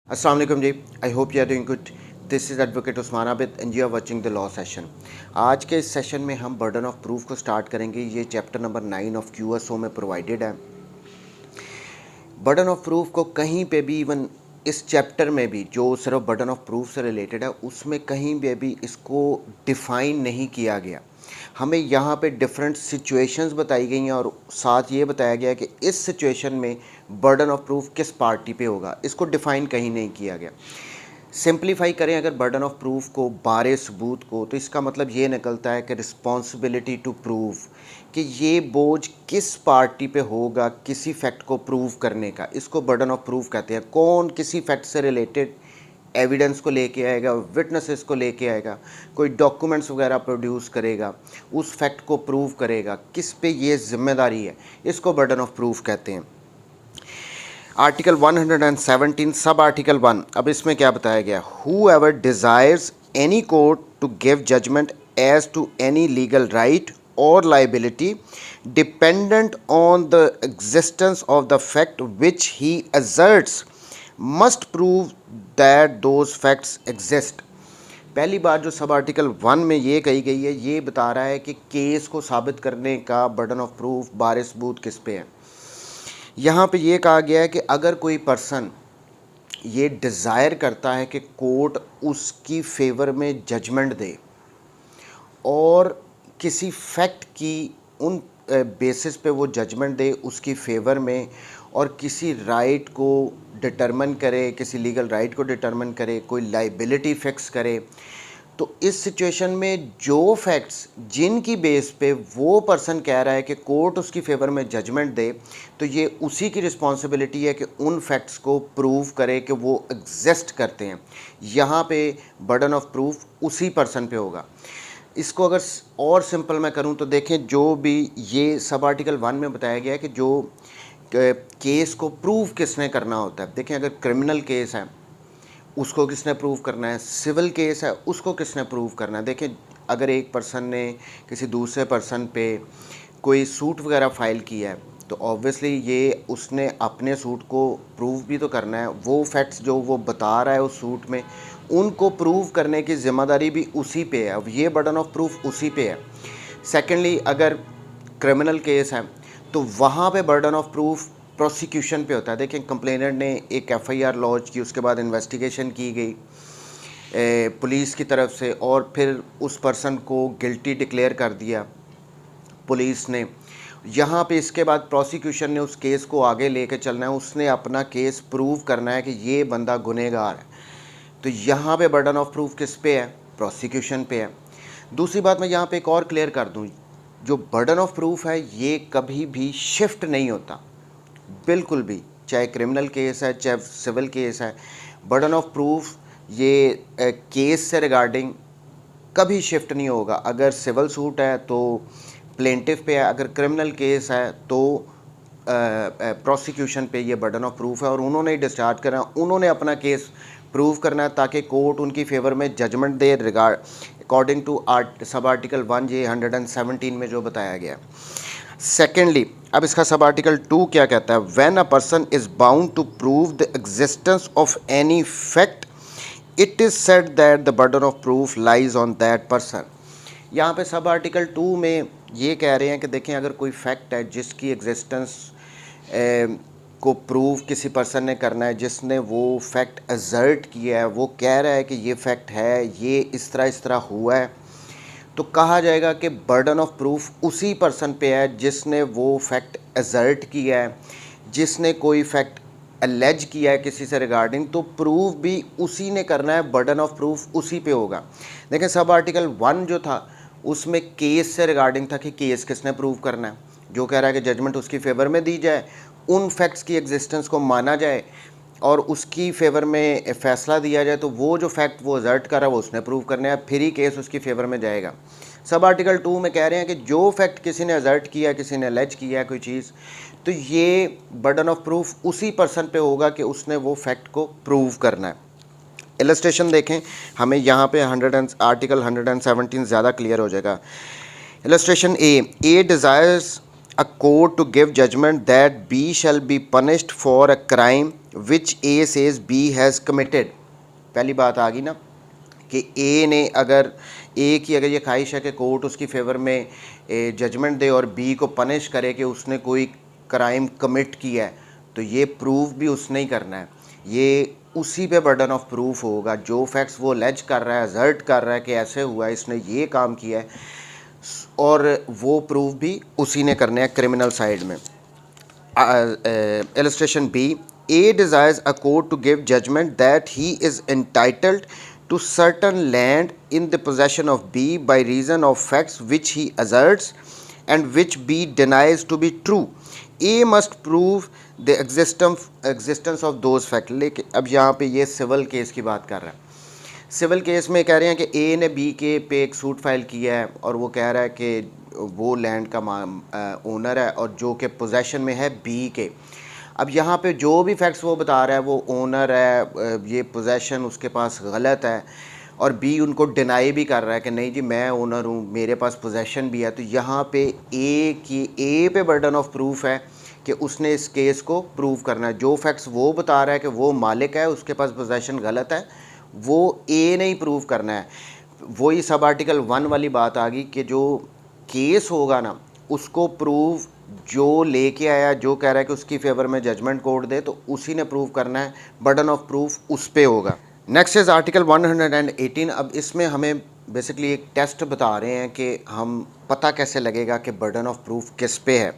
अस्सलाम वालेकुम ji. I hope you are doing good. This is advocate Usman Abid and you are watching the law session. आज के इस session में हम बर्डन ऑफ प्रूफ को स्टार्ट करेंगे। ये चैप्टर नंबर 9 ऑफ QSO में प्रोवाइडेड है। बर्डन ऑफ प्रूफ को कहीं पे भी, इवन इस चैप्टर में भी जो सिर्फ बर्डन ऑफ प्रूफ से रिलेटेड है, उसमें कहीं पे भी इसको डिफ़ाइन नहीं किया गया। हमें यहाँ पे डिफरेंट सिचुएशंस बताई गई हैं और साथ ये बताया गया है कि इस सिचुएशन में बर्डन ऑफ प्रूफ किस पार्टी पे होगा, इसको डिफ़ाइन कहीं नहीं किया गया। सिंप्लीफाई करें अगर बर्डन ऑफ प्रूफ को, बारे सबूत को, तो इसका मतलब ये निकलता है कि रिस्पॉन्सिबिलिटी टू प्रूव, कि ये बोझ किस पार्टी पे होगा किसी फैक्ट को प्रूव करने का, इसको बर्डन ऑफ प्रूफ कहते हैं। कौन किसी फैक्ट से रिलेटेड एविडेंस को लेके आएगा, विटनेसेस को लेके आएगा, कोई डॉक्यूमेंट्स वगैरह प्रोड्यूस करेगा, उस फैक्ट को प्रूव करेगा, किस पे ये जिम्मेदारी है, इसको बर्डन ऑफ प्रूफ कहते हैं। आर्टिकल 117 सब आर्टिकल 1, अब इसमें क्या बताया गया? Whoever desires any court to give judgement as to any legal right और liability dependent on the existence of the fact which he asserts must prove that those facts exist. पहली बात जो सब आर्टिकल 1 में ये कही गई है, ये बता रहा है कि केस को साबित करने का बर्डन ऑफ प्रूफ, बारे सबूत किस पे है। यहाँ पे ये कहा गया है कि अगर कोई पर्सन ये डिज़ायर करता है कि कोर्ट उसकी फेवर में जजमेंट दे और किसी फैक्ट की उन बेसिस पे वो जजमेंट दे उसकी फेवर में, और किसी राइट को डिटरमिन करे, किसी लीगल राइट को डिटरमिन करे, कोई लाइबिलिटी फिक्स करे, तो इस सिचुएशन में जो फैक्ट्स जिनकी बेस पे वो पर्सन कह रहा है कि कोर्ट उसकी फेवर में जजमेंट दे, तो ये उसी की रिस्पॉन्सिबिलिटी है कि उन फैक्ट्स को प्रूव करे कि वो एग्जिस्ट करते हैं। यहाँ पे बर्डन ऑफ प्रूफ उसी पर्सन पे होगा। इसको अगर और सिंपल मैं करूँ तो देखें, जो भी ये सब आर्टिकल 1 में बताया गया है कि जो केस को प्रूव किसने करना होता है। देखें, अगर क्रिमिनल केस है उसको किसने प्रूव करना है, सिविल केस है उसको किसने प्रूव करना है। देखें, अगर एक पर्सन ने किसी दूसरे पर्सन पे कोई सूट वगैरह फ़ाइल किया है तो ऑब्वियसली ये उसने अपने सूट को प्रूव भी तो करना है। वो फैक्ट्स जो वो बता रहा है उस सूट में, उनको प्रूव करने की ज़िम्मेदारी भी उसी पे है। अब ये बर्डन ऑफ प्रूफ उसी पे है। सेकेंडली, अगर क्रिमिनल केस है तो वहाँ पे बर्डन ऑफ प्रूफ प्रोसिक्यूशन पे होता है। देखें, कंप्लेनेंट ने एक FIR लॉन्च की, उसके बाद इन्वेस्टिगेशन की गई पुलिस की तरफ से, और फिर उस पर्सन को गिल्टी डिक्लेयर कर दिया पुलिस ने। यहाँ पे इसके बाद प्रोसिक्यूशन ने उस केस को आगे लेके चलना है, उसने अपना केस प्रूव करना है कि ये बंदा गुनहगार है। तो यहाँ पे बर्डन ऑफ प्रूफ किस पे है? प्रोसिक्यूशन पे है। दूसरी बात मैं यहाँ पे एक और क्लियर कर दूँ, जो बर्डन ऑफ प्रूफ है ये कभी भी शिफ्ट नहीं होता, बिल्कुल भी, चाहे क्रिमिनल केस है चाहे सिविल केस है। बर्डन ऑफ प्रूफ ये केस से रिगार्डिंग कभी शिफ्ट नहीं होगा। अगर सिविल सूट है तो प्लेंटिफ पे है, अगर क्रिमिनल केस है तो प्रोसिक्यूशन पे ये बर्डन ऑफ प्रूफ है, और उन्होंने ही डिस्चार्ज करना, उन्होंने अपना केस प्रूव करना है ताकि कोर्ट उनकी फेवर में जजमेंट दे regard according to sub article 1 ये 117 में जो बताया गया। सेकेंडली, अब इसका सब आर्टिकल 2 क्या कहता है? When a person is bound to prove the existence of any fact it is said that the burden of proof lies on that person. यहाँ पे सब आर्टिकल 2 में ये कह रहे हैं कि देखें, अगर कोई फैक्ट है जिसकी एग्जिस्टेंस को प्रूव किसी पर्सन ने करना है, जिसने वो फैक्ट असर्ट किया है, वो कह रहा है कि ये फैक्ट है, ये इस तरह हुआ है, तो कहा जाएगा कि बर्डन ऑफ प्रूफ उसी पर्सन पे है जिसने वो फैक्ट असर्ट किया है, जिसने कोई फैक्ट अलेज किया है किसी से रिगार्डिंग, तो प्रूफ भी उसी ने करना है, बर्डन ऑफ प्रूफ उसी पे होगा। देखें, सब आर्टिकल 1 जो था उसमें केस से रिगार्डिंग था कि केस किसने प्रूव करना है, जो कह रहा है कि जजमेंट उसकी फेवर में दी जाए, उन फैक्ट्स की एग्जिस्टेंस को माना जाए और उसकी फेवर में फ़ैसला दिया जाए, तो वो जो फैक्ट वो असर्ट कर रहा है वो उसने प्रूव करना है, फिर ही केस उसकी फेवर में जाएगा। सब आर्टिकल 2 में कह रहे हैं कि जो फैक्ट किसी ने असर्ट किया, किसी ने अलेज किया है कोई चीज़, तो ये बर्डन ऑफ प्रूफ उसी पर्सन पे होगा कि उसने वो फैक्ट को प्रूव करना है। इलस्ट्रेशन देखें, हमें यहाँ पे आर्टिकल 117 ज़्यादा क्लियर हो जाएगा। Illustration A desires a court to give judgment that B shall be punished for a crime which A says B has committed. पहली बात आ गई ना कि ए ने अगर ए की अगर ये ख्वाहिश है कि कोर्ट उसकी फेवर में जजमेंट दे और बी को पनिश करे कि उसने कोई क्राइम कमिट किया है, तो ये प्रूव भी उसने ही करना है। ये उसी पे बर्डन ऑफ प्रूफ होगा। जो फैक्ट्स वो लेज कर रहा है, असर्ट कर रहा है कि ऐसे हुआ है, इसने ये काम किया है, और वो प्रूफ भी उसी ने करने हैं क्रिमिनल साइड में। Illustration B, A desires a court to give judgment that he is entitled to certain land in the possession of B by reason of facts which he asserts and which B denies to be true. A must prove the existence of those facts। लेकिन अब यहाँ पे ये civil case की बात कर रहा है। सिविल केस में कह रहे हैं कि ए ने बी के पे एक सूट फाइल किया है और वो कह रहा है कि वो लैंड का ओनर है और जो कि पोजेशन में है बी के। अब यहाँ पे जो भी फैक्ट्स वो बता रहा है वो ओनर है, ये पोजेशन उसके पास गलत है, और बी उनको डिनाई भी कर रहा है कि नहीं जी मैं ओनर हूँ, मेरे पास पोजेशन भी है। तो यहाँ पे ए पे बर्डन ऑफ प्रूफ है कि उसने इस केस को प्रूव करना है। जो फैक्ट्स वो बता रहा है कि वो मालिक है, उसके पास पोजेशन गलत है, वो ए ने ही प्रूव करना है। वही सब आर्टिकल 1 वाली बात आ गई कि जो केस होगा ना उसको प्रूव जो लेके आया, जो कह रहा है कि उसकी फेवर में जजमेंट कोर्ट दे, तो उसी ने प्रूव करना है। बर्डन ऑफ प्रूफ उस पे होगा। Next is article 118। अब इसमें हमें बेसिकली एक टेस्ट बता रहे हैं कि हम पता कैसे लगेगा कि बर्डन ऑफ प्रूफ किस पे है।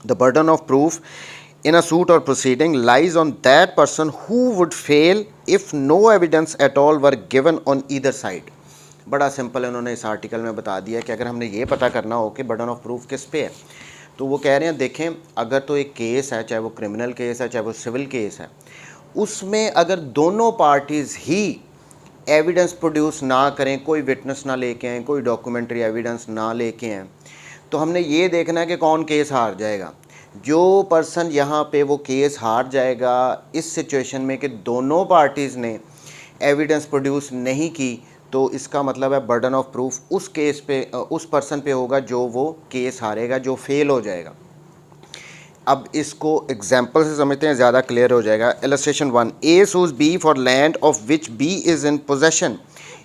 The burden of proof in a suit or proceeding lies on that person who would fail if no evidence at all were given on either side। बड़ा सिंपल है, उन्होंने इस आर्टिकल में बता दिया कि अगर हमने ये पता करना हो कि बर्डन ऑफ प्रूफ किस पे है, तो वो कह रहे हैं देखें अगर तो एक केस है, चाहे वो क्रिमिनल केस है चाहे वो सिविल केस है, उसमें अगर दोनों पार्टीज़ ही एविडेंस प्रोड्यूस ना करें, कोई विटनेस ना लेके आएँ, कोई डॉक्यूमेंट्री एविडेंस ना लेके आएँ, तो हमने ये देखना है कि कौन केस हार जाएगा। जो पर्सन यहाँ पे वो केस हार जाएगा इस सिचुएशन में कि दोनों पार्टीज़ ने एविडेंस प्रोड्यूस नहीं की, तो इसका मतलब है बर्डन ऑफ प्रूफ उस केस पे उस पर्सन पे होगा जो वो केस हारेगा, जो फेल हो जाएगा। अब इसको एग्जाम्पल से समझते हैं, ज़्यादा क्लियर हो जाएगा। Illustration 1, A sues B for land of which B is in possession.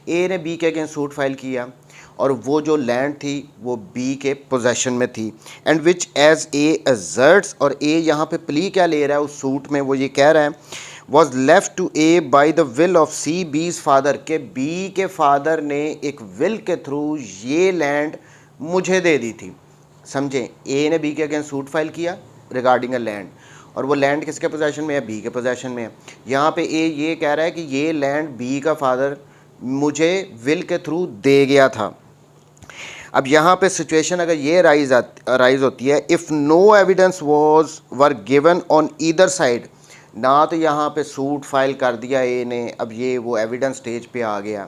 A ने बी के अगेंस्ट सूट फाइल किया और वो जो लैंड थी वो बी के पोजेशन में थी, and which as A asserts, और ए यहाँ पे प्ली क्या ले रहा है उस सूट में, वो ये कह रहा है was left to A by the will of C B's father, के बी के फादर ने एक विल के थ्रू ये लैंड मुझे दे दी थी। समझें, ए ने बी के अगेंस्ट सूट फाइल किया रिगार्डिंग अ लैंड, और वो लैंड किसके पोजेशन में है, बी के पोजेशन में है। यहाँ पे ए ये कह रहा है कि ये लैंड बी का फादर मुझे विल के थ्रू दे गया था। अब यहाँ पे सिचुएशन अगर ये राइज होती है, if no evidence were given on either side, ना तो यहाँ पे सूट फाइल कर दिया ए ने, अब ये वो एविडेंस स्टेज पे आ गया।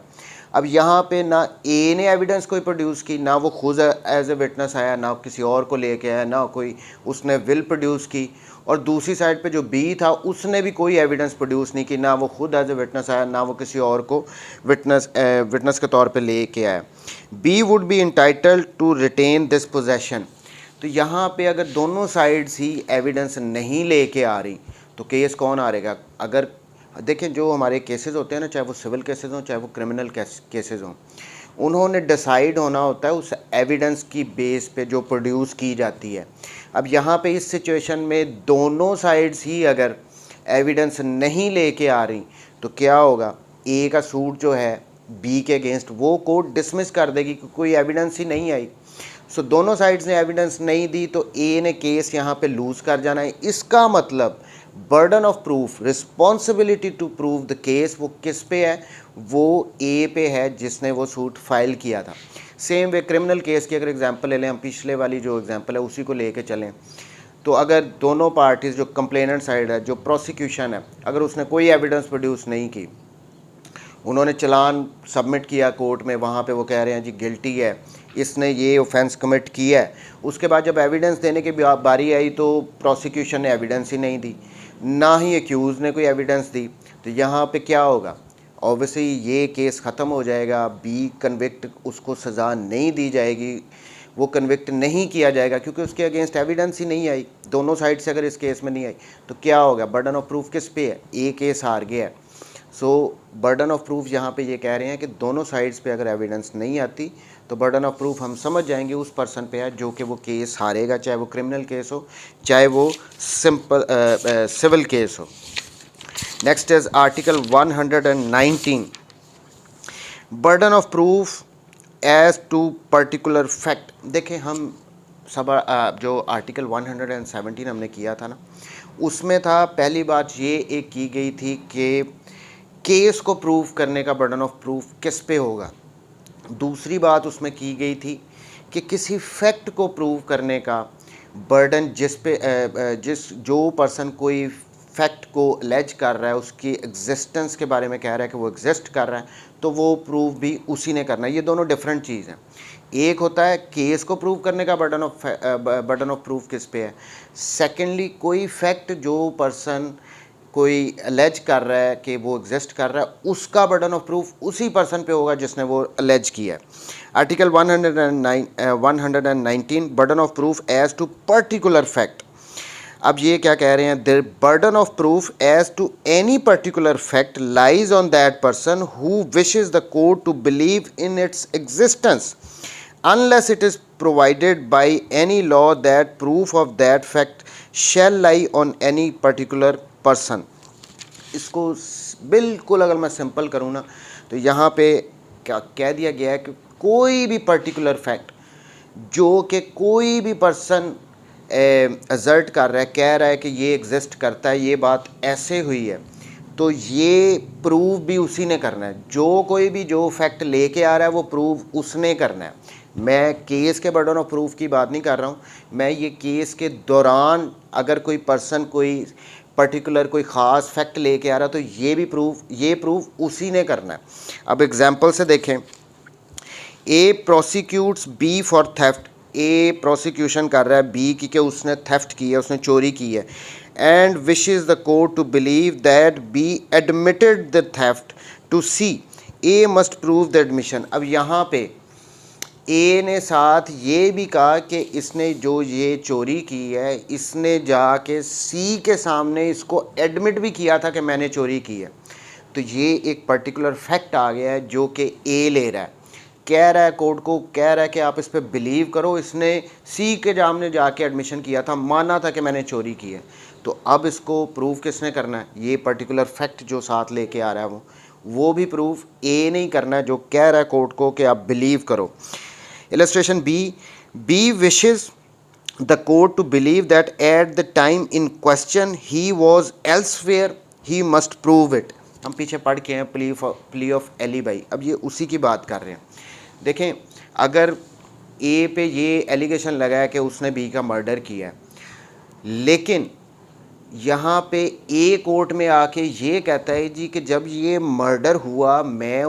अब यहाँ पे ना ए ने एविडेंस कोई प्रोड्यूस की, ना वो खुद एज ए विटनेस आया, ना किसी और को लेके आया, ना कोई उसने विल प्रोड्यूस की, और दूसरी साइड पे जो बी था उसने भी कोई एविडेंस प्रोड्यूस नहीं की, ना वो खुद एज ए विटनेस आया, ना वो किसी और को विटनेस के तौर पे लेके आया। B would be entitled to retain this possession. तो यहाँ पे अगर दोनों साइड्स ही एविडेंस नहीं लेके आ रही तो केस कौन हारेगा। अगर देखें जो हमारे केसेस होते हैं ना, चाहे वो सिविल केसेस हों चाहे वो क्रिमिनल केसेस हों, उन्होंने डिसाइड होना होता है उस एविडेंस की बेस पे जो प्रोड्यूस की जाती है। अब यहाँ पे इस सिचुएशन में दोनों साइड्स ही अगर एविडेंस नहीं लेके आ रही तो क्या होगा, ए का सूट जो है बी के अगेंस्ट वो कोर्ट डिसमिस कर देगी कि कोई एविडेंस ही नहीं आई। सो दोनों साइड्स ने एविडेंस नहीं दी तो ए ने केस यहाँ पे लूज़ कर जाना है। इसका मतलब burden of proof, responsibility to prove the case वो किस पे है, वो ए पे है जिसने वो सूट फाइल किया था। सेम वे क्रिमिनल केस की अगर एग्जांपल ले लें, हम पिछले वाली जो एग्जांपल है उसी को लेके चलें, तो अगर दोनों पार्टीज़, जो कंप्लेनेंट साइड है, जो प्रोसिक्यूशन है, अगर उसने कोई एविडेंस प्रोड्यूस नहीं की, उन्होंने चलान सबमिट किया कोर्ट में, वहाँ पे वो कह रहे हैं जी गिल्टी है, इसने ये ऑफेंस कमिट किया है, उसके बाद जब एविडेंस देने की बारी आई तो प्रोसिक्यूशन ने एविडेंस ही नहीं दी, ना ही एक्यूज़ ने कोई एविडेंस दी, तो यहाँ पे क्या होगा, ऑब्वियसली ये केस ख़त्म हो जाएगा, बी कन्विक्ट, उसको सज़ा नहीं दी जाएगी, वो कन्विक्ट नहीं किया जाएगा क्योंकि उसके अगेंस्ट एविडेंस ही नहीं आई, दोनों साइड से अगर इस केस में नहीं आई तो क्या होगा, बर्डन ऑफ प्रूफ किस पे है, ए केस हार गया है। सो बर्डन ऑफ प्रूफ यहाँ पे ये कह रहे हैं कि दोनों साइड्स पे अगर एविडेंस नहीं आती तो बर्डन ऑफ प्रूफ हम समझ जाएंगे उस पर्सन पे है जो कि वो केस हारेगा, चाहे वो क्रिमिनल केस हो चाहे वो सिविल केस हो। Next is article 119, burden of proof as to particular fact. देखें हम सब जो आर्टिकल 117 हमने किया था ना, उसमें था पहली बात ये एक की गई थी कि केस को प्रूव करने का बर्डन ऑफ प्रूफ किस पे होगा। दूसरी बात उसमें की गई थी कि किसी फैक्ट को प्रूव करने का बर्डन जिस जो पर्सन कोई फैक्ट को अलेज कर रहा है, उसकी एग्जिस्टेंस के बारे में कह रहा है कि वो एग्जिस्ट कर रहा है, तो वो प्रूव भी उसी ने करना है। ये दोनों डिफरेंट चीज़ हैं। एक होता है केस को प्रूव करने का बर्डन ऑफ प्रूफ किस पे है। सेकेंडली कोई फैक्ट जो पर्सन कोई अलेज कर रहा है कि वो एग्जिस्ट कर रहा है, उसका बर्डन ऑफ प्रूफ उसी पर्सन पे होगा जिसने वो अलेज किया है। Article 119 burden of proof as to particular fact. अब ये क्या कह रहे हैं, the burden of proof as to any particular fact lies on that person who wishes the court to believe in its existence unless it is provided by any law that proof of that fact shall lie on any particular person। इसको बिल्कुल अगर मैं simple करूँ ना तो यहाँ पे क्या कह दिया गया है कि कोई भी पर्टिकुलर फैक्ट जो कि कोई भी पर्सन असर्ट कर रहा है, कह रहा है कि ये एग्जिस्ट करता है, ये बात ऐसे हुई है, तो ये प्रूव भी उसी ने करना है। जो कोई भी जो फैक्ट लेके आ रहा है वो प्रूव उसने करना है। मैं केस के बर्डन ऑफ प्रूफ की बात नहीं कर रहा हूँ, मैं ये केस के दौरान अगर कोई पर्सन कोई पर्टिकुलर कोई ख़ास फैक्ट लेके आ रहा है तो ये प्रूफ उसी ने करना है। अब एग्जांपल से देखें, A prosecutes B for theft. A prosecution कर रहा है बी की उसने थेफ्ट की है, उसने चोरी की है, and wishes the court to believe that B admitted the theft to C, A must prove the admission. अब यहाँ पे ए ने साथ ये भी कहा कि इसने जो ये चोरी की है, इसने जाके सी के सामने इसको एडमिट भी किया था कि मैंने चोरी की है। तो ये एक पर्टिकुलर फैक्ट आ गया है जो कि ए ले रहा है, कह रहा है कोर्ट को, कह रहा है कि आप इस पर बिलीव करो, इसने सी के सामने जाके एडमिशन किया था, माना था कि मैंने चोरी की है। तो अब इसको प्रूफ किसने करना है, ये पर्टिकुलर फैक्ट जो साथ लेके आ रहा है वो भी प्रूफ ए नहीं करना है जो कह रहा है कोर्ट को कि आप बिलीव करो। Illustration B, B wishes the court to believe that at the time in question he was elsewhere, he must prove it। हम पीछे पढ़ के हैं plea of alibi। अब ये उसी की बात कर रहे हैं। देखें अगर ए पे ये एलिगेशन लगा है कि उसने बी का मर्डर किया है, लेकिन यहाँ पे ए कोर्ट में आके ये कहता है जी कि जब ये मर्डर हुआ मैं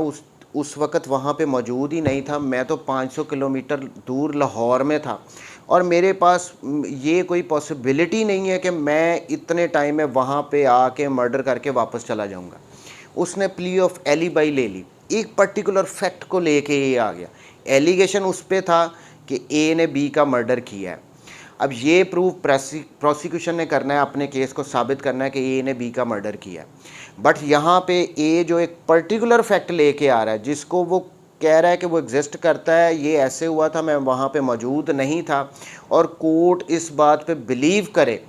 उस वक़्त वहाँ पे मौजूद ही नहीं था, मैं तो 500 किलोमीटर दूर लाहौर में था और मेरे पास ये कोई पॉसिबिलिटी नहीं है कि मैं इतने टाइम में वहाँ पे आके मर्डर करके वापस चला जाऊँगा। उसने प्ली ऑफ एलिबाई ले ली, एक पर्टिकुलर फैक्ट को लेके ये आ गया। एलिगेशन उस पर था कि ए ने बी का मर्डर किया है। अब ये प्रूफ प्रोसिक्यूशन ने करना है, अपने केस को साबित करना है कि ए ने बी का मर्डर किया है। बट यहाँ पे ए जो एक पर्टिकुलर फैक्ट लेके आ रहा है जिसको वो कह रहा है कि वो एग्जिस्ट करता है, ये ऐसे हुआ था, मैं वहाँ पे मौजूद नहीं था, और कोर्ट इस बात पे बिलीव करे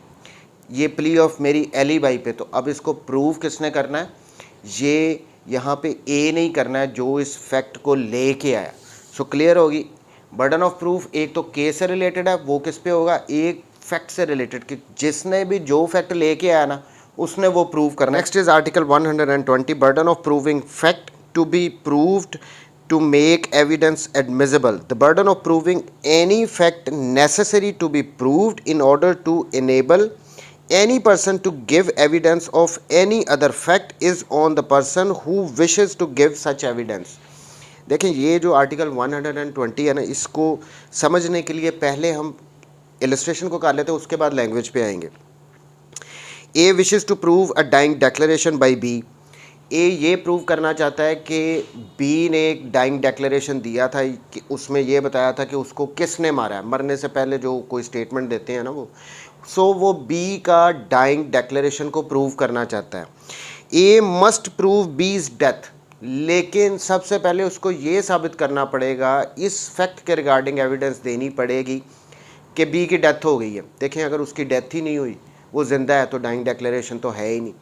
ये प्ली ऑफ मेरी एलिबाई पे, तो अब इसको प्रूव किसने करना है, ये यहाँ पे ए नहीं करना है जो इस फैक्ट को लेके आया। सो क्लियर होगी, बर्डन ऑफ प्रूफ एक तो केस से रिलेटेड है, वो किस पे होगा, एक फैक्ट से रिलेटेड कि जिसने भी जो फैक्ट लेके आया ना उसने वो प्रूव करना। Next is article 120, burden of proving fact to be proved to make evidence admissible, the burden of proving any fact necessary to be proved in order to enable any person to give evidence of any other fact is on the person who wishes to give such evidence। देखें ये जो article 120 है ना, इसको समझने के लिए पहले हम इलस्ट्रेशन को कर लेते हैं, उसके बाद लैंग्वेज पे आएंगे। A wishes to prove a dying declaration by B। ए ये प्रूव करना चाहता है कि बी ने एक डाइंग डेक्लेरेशन दिया था कि उसमें ये बताया था कि उसको किसने मारा है, मरने से पहले जो कोई स्टेटमेंट देते हैं ना वो, सो वो बी का डाइंग डेक्लेरेशन को प्रूव करना चाहता है। ए मस्ट प्रूव बीज डेथ, लेकिन सबसे पहले उसको ये साबित करना पड़ेगा, इस फैक्ट के रिगार्डिंग एविडेंस देनी पड़ेगी कि बी की डेथ हो गई है। देखें, अगर उसकी डेथ ही नहीं हुई, वो ज़िंदा है, तो डाइंग डेक्लेरेशन तो है ही नहीं।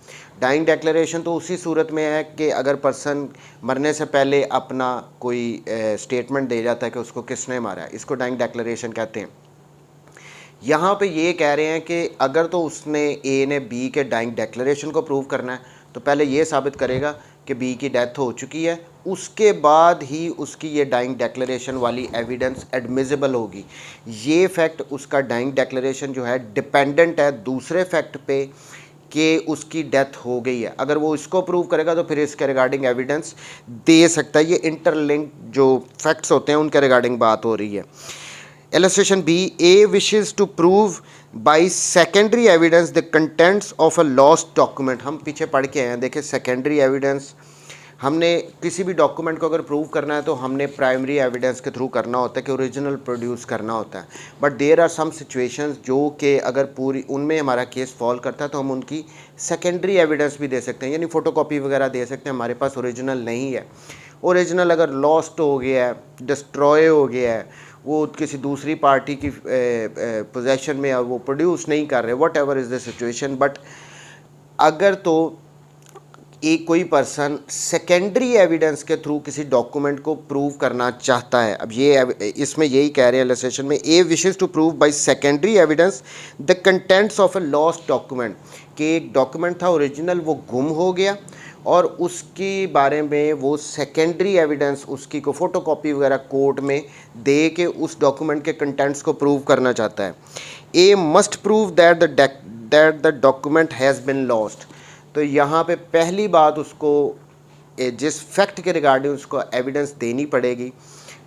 डाइंग डेक्लेरेशन तो उसी सूरत में है कि अगर पर्सन मरने से पहले अपना कोई स्टेटमेंट दे जाता है कि उसको किसने मारा है, इसको डाइंग डेक्लेरेशन कहते हैं। यहाँ पे ये कह रहे हैं कि अगर तो उसने ए ने बी के डाइंग डेक्लेरेशन को प्रूव करना है, तो पहले ये साबित करेगा कि बी की डेथ हो चुकी है, उसके बाद ही उसकी ये डाइंग डेक्लेरेशन वाली एविडेंस एडमिसिबल होगी। ये फैक्ट, उसका डाइंग डेक्लेरेशन जो है डिपेंडेंट है दूसरे फैक्ट पे कि उसकी डेथ हो गई है। अगर वो इसको प्रूव करेगा तो फिर इसके रिगार्डिंग एविडेंस दे सकता है। ये इंटरलिंक जो फैक्ट्स होते हैं उनके रिगार्डिंग बात हो रही है। Illustration B, A wishes to prove by secondary evidence the contents of a lost document। हम पीछे पढ़ के आए हैं, देखिए सेकेंडरी एविडेंस, हमने किसी भी डॉक्यूमेंट को अगर प्रूव करना है तो हमने प्राइमरी एविडेंस के थ्रू करना होता है कि ओरिजिनल प्रोड्यूस करना होता है। But there are some situations जो कि अगर पूरी उनमें हमारा केस फॉल करता है तो हम उनकी सेकेंडरी एविडेंस भी दे सकते हैं, यानी फ़ोटोकॉपी वगैरह दे सकते हैं। हमारे पास ओरिजिनल नहीं है, ओरिजिनल अगर लॉस्ट हो गया है, डिस्ट्रॉय हो गया है, वो किसी दूसरी पार्टी की पोजेशन में, और वो प्रोड्यूस नहीं कर रहे, what ever is the situation. But अगर तो एक कोई पर्सन सेकेंडरी एविडेंस के थ्रू किसी डॉक्यूमेंट को प्रूव करना चाहता है, अब ये इसमें यही कह रहे हैं इलस्ट्रेशन में, A wishes to prove by secondary evidence the contents of a lost document, कि एक डॉक्यूमेंट था ओरिजिनल, वो गुम हो गया और उसके बारे में वो सेकेंडरी एविडेंस उसकी को फ़ोटोकॉपी वगैरह कोर्ट में दे के उस डॉक्यूमेंट के कंटेंट्स को प्रूव करना चाहता है। A must prove that the document has been lost. तो यहाँ पे पहली बात उसको जिस फैक्ट के रिगार्डिंग उसको एविडेंस देनी पड़ेगी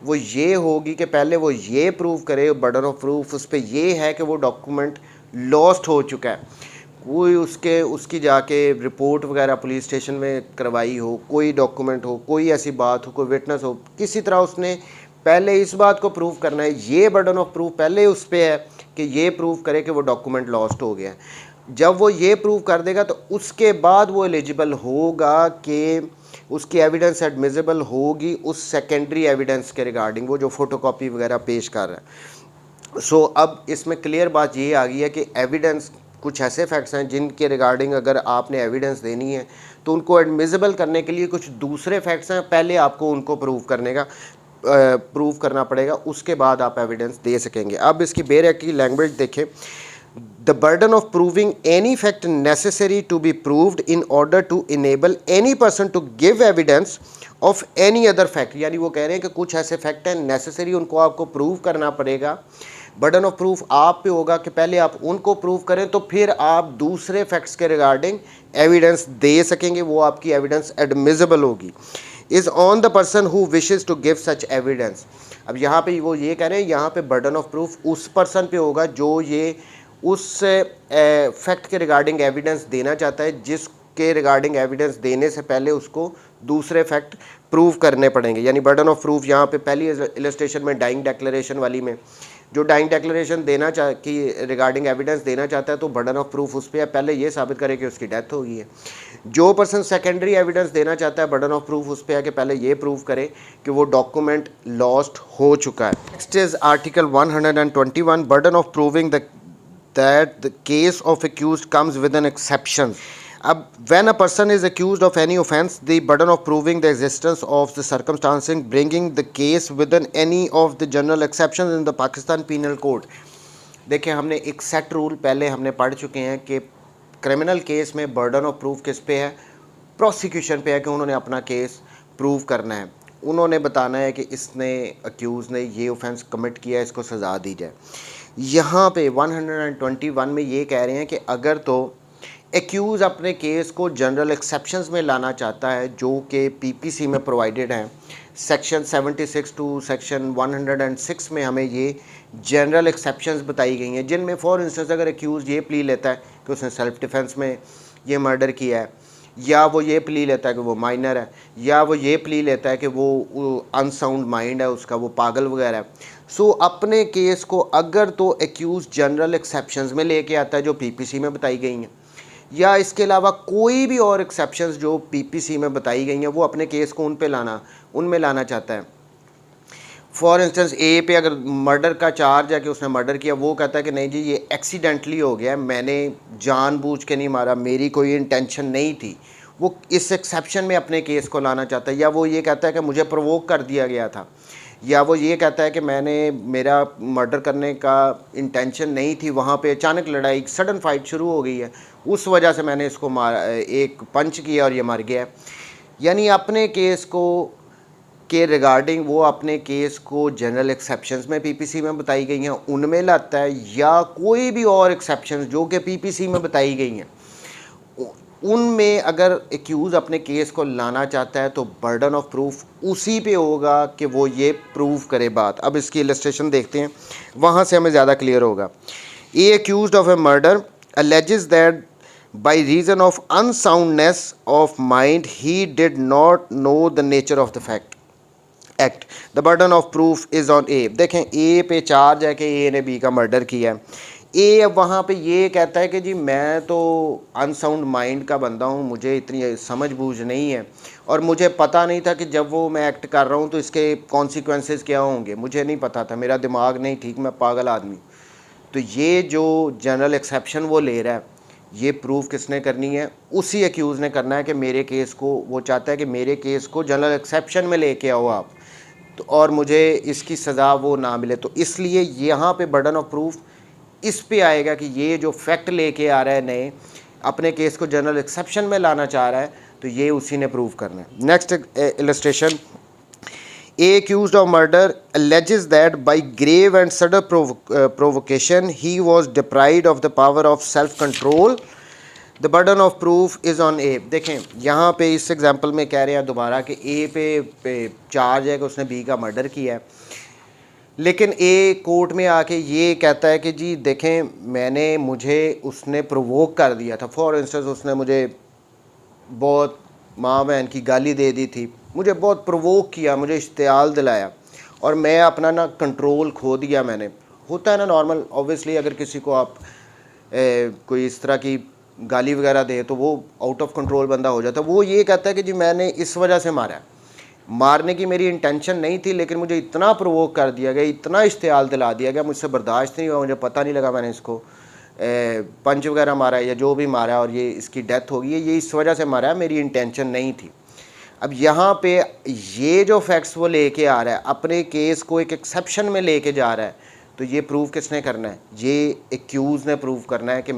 वो ये होगी कि पहले वो ये प्रूव करे, बर्डन ऑफ प्रूफ उस पर ये है कि वो डॉक्यूमेंट लॉस्ट हो चुका है। कोई उसकी जाके रिपोर्ट वगैरह पुलिस स्टेशन में करवाई हो, कोई डॉक्यूमेंट हो, कोई ऐसी बात हो, कोई विटनेस हो, किसी तरह उसने पहले इस बात को प्रूव करना है। ये बर्डन ऑफ प्रूफ पहले उस पर है कि ये प्रूव करे कि वो डॉक्यूमेंट लॉस्ट हो गया है। जब वो ये प्रूव कर देगा तो उसके बाद वो एलिजिबल होगा कि उसकी एविडेंस एडमिसिबल होगी उस सेकेंडरी एविडेंस के रिगार्डिंग, वो जो फ़ोटोकॉपी वगैरह पेश कर रहा है। सो अब इसमें क्लियर बात ये आ गई है कि एविडेंस, कुछ ऐसे फैक्ट्स हैं जिनके रिगार्डिंग अगर आपने एविडेंस देनी है तो उनको एडमिसिबल करने के लिए कुछ दूसरे फैक्ट्स हैं, पहले आपको उनको प्रूव करना पड़ेगा, उसके बाद आप एविडेंस दे सकेंगे। अब इसकी बेर की लैंग्वेज देखें, the burden of proving any fact necessary to be proved in order to enable any person to give evidence of any other fact। यानी वो कह रहे हैं कि कुछ ऐसे फैक्ट हैं नेसेसरी, उनको आपको प्रूव करना पड़ेगा। बर्डन ऑफ प्रूफ आप पे होगा कि पहले आप उनको प्रूव करें तो फिर आप दूसरे फैक्ट्स के रिगार्डिंग एविडेंस दे सकेंगे, वो आपकी एविडेंस एडमिसिबल होगी। Is on the person who wishes to give such evidence. अब यहाँ पे वो ये कह रहे हैं, यहाँ पे बर्डन ऑफ प्रूफ उस पर्सन पे होगा जो ये उस फैक्ट के रिगार्डिंग एविडेंस देना चाहता है, जिसके रिगार्डिंग एविडेंस देने से पहले उसको दूसरे फैक्ट प्रूव करने पड़ेंगे। यानी बर्डन ऑफ प्रूफ यहाँ पे पहली इलस्ट्रेशन में डाइंग डेक्लेरेशन वाली में जो डाइंग डेक्लेरेशन की रिगार्डिंग एविडेंस देना चाहता है तो बर्डन ऑफ प्रूफ उस पर है, पहले ये साबित करे कि उसकी डेथ हो गई है। जो पर्सन सेकेंडरी एविडेंस देना चाहता है, बर्डन ऑफ प्रूफ उस पर है कि पहले ये प्रूव करे कि वो डॉक्यूमेंट लॉस्ट हो चुका है। Next is article 121, burden of proving that the case of accused comes with an exception। अब when a person is accused of any offence, the burden of proving the existence of the circumstances bringing the case within any of the general exceptions in the Pakistan Penal Code। देखिए, हमने एक set rule पहले हमने पढ़ चुके हैं कि criminal case में बर्डन ऑफ प्रूफ किस पे है, प्रोसिक्यूशन पे है कि उन्होंने अपना केस प्रूव करना है, उन्होंने बताना है कि इसने अक्यूज़ ने ये ऑफेंस कमिट किया है, इसको सज़ा दी जाए। यहाँ पे 121 में ये कह रहे हैं कि अगर तो एक्यूज़ अपने केस को जनरल एक्सेप्शंस में लाना चाहता है जो कि पीपीसी में प्रोवाइडेड हैं, सेक्शन 76 टू सेक्शन 106 में हमें ये जनरल एक्सेप्शंस बताई गई हैं, जिनमें फॉर इंस्टेंस अगर एक्यूज़ ये प्ली लेता है कि उसने सेल्फ डिफेंस में ये मर्डर किया है, या वो ये प्ली लेता है कि वो माइनर है, या वो ये प्ली लेता है कि वो अनसाउंड माइंड है उसका, वो पागल वगैरह है। सो अपने केस को अगर तो एक्यूज जनरल एक्सेप्शंस में लेके आता है जो पीपीसी में बताई गई हैं, या इसके अलावा कोई भी और एक्सेप्शंस जो पीपीसी में बताई गई हैं वो अपने केस को उनमें लाना चाहता है। फॉर इंस्टेंस ए पे अगर मर्डर का चार्ज है कि उसने मर्डर किया, वो कहता है कि नहीं जी ये एक्सीडेंटली हो गया, मैंने जानबूझ के नहीं मारा, मेरी कोई इंटेंशन नहीं थी, वो इस एक्सेप्शन में अपने केस को लाना चाहता है। या वो ये कहता है कि मुझे प्रोवोक कर दिया गया था, या वो ये कहता है कि मेरा मर्डर करने का इंटेंशन नहीं थी, वहाँ पे अचानक लड़ाई सडन फाइट शुरू हो गई है, उस वजह से मैंने इसको मारा, एक पंच किया और ये मर गया। यानी अपने केस को के रिगार्डिंग वो अपने केस को जनरल एक्सेप्शंस में पीपीसी में बताई गई हैं उनमें लाता है, या कोई भी और एक्सेप्शंस जो कि पीपीसी में बताई गई हैं उनमें अगर एक्यूज़ अपने केस को लाना चाहता है तो बर्डन ऑफ प्रूफ उसी पे होगा कि वो ये प्रूव करे बात। अब इसकी इलस्ट्रेशन देखते हैं, वहाँ से हमें ज़्यादा क्लियर होगा। A accused of a murder alleges that by reason of unsoundness of mind he did not know the nature of the act, the burden of proof is on A. देखें A पे charge है कि ए ने B का murder किया है। ए अब वहाँ पे ये कहता है कि जी मैं तो अनसाउंड माइंड का बंदा हूँ, मुझे इतनी समझ बूझ नहीं है और मुझे पता नहीं था कि जब वो मैं एक्ट कर रहा हूँ तो इसके कॉन्सिक्वेंसेस क्या होंगे, मुझे नहीं पता था, मेरा दिमाग नहीं ठीक, मैं पागल आदमी। तो ये जो जनरल एक्सेप्शन वो ले रहा है, ये प्रूफ किसने करनी है? उसी एक्यूज़ ने करना है कि मेरे केस को, वो चाहता है कि मेरे केस को जनरल एक्सेप्शन में लेके आओ आप, तो और मुझे इसकी सज़ा वो ना मिले। तो इसलिए यहाँ पे बर्डन ऑफ प्रूफ इस पे आएगा कि ये जो फैक्ट लेके आ रहा है नए, अपने केस को जनरल एक्सेप्शन में लाना चाह रहा है, तो ये उसी ने प्रूव करना है। Next illustration, A accused of murder alleges that by grave and sudden provocation he was deprived of the power of self-control. The burden of proof is on A. देखें यहाँ पे इस एग्जांपल में कह रहे हैं दोबारा कि A पे चार्ज है कि उसने B का मर्डर किया है, लेकिन A कोर्ट में आके ये कहता है कि जी देखें मुझे उसने प्रोवोक कर दिया था। फॉर इंस्टेंस उसने मुझे बहुत माँ बहन की गाली दे दी थी, मुझे बहुत प्रोवोक किया, मुझे इश्तियाल दिलाया और मैं अपना ना कंट्रोल खो दिया मैंने। होता है ना नॉर्मल, ऑब्वियसली अगर किसी को आप कोई इस तरह की गाली वगैरह दे तो वो आउट ऑफ कंट्रोल बंदा हो जाता है। वो ये कहता है कि जी मैंने इस वजह से मारा, मारने की मेरी इंटेंशन नहीं थी, लेकिन मुझे इतना प्रोवोक कर दिया गया, इतना इश्तियाल दिला दिया गया, मुझसे बर्दाश्त नहीं हुआ, मुझे पता नहीं लगा, मैंने इसको पंच वगैरह मारा या जो भी मारा और ये इसकी डेथ हो गई है, ये इस वजह से मारा है, मेरी इंटेंशन नहीं थी। अब यहाँ पे ये जो फैक्ट्स वो लेके आ रहा है, अपने केस को एक एक्सेप्शन में लेके जा रहा है, तो ये प्रूव किसने करना है? ये एक्यूज़ ने प्रूव करना है कि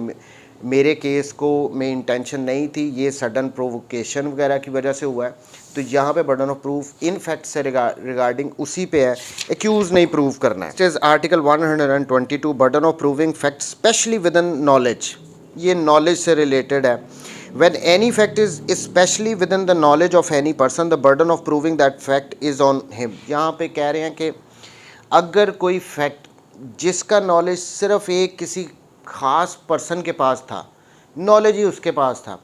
मेरे केस को में इंटेंशन नहीं थी, ये सडन प्रोवोकेशन वगैरह की वजह से हुआ है। तो यहाँ पे burden of proof in fact से रिगार्डिंग उसी पे है, एक्यूज़ नहीं प्रूव करना है। Is article 122, burden of proving fact specially with in knowledge. ये नॉलेज से रिलेटेड है। When any fact is especially within the knowledge of any person, the burden of proving that fact is on him. यहाँ पे कह रहे हैं कि अगर कोई फैक्ट जिसका नॉलेज सिर्फ एक किसी ख़ास पर्सन के पास था, नॉलेज ही उसके पास था,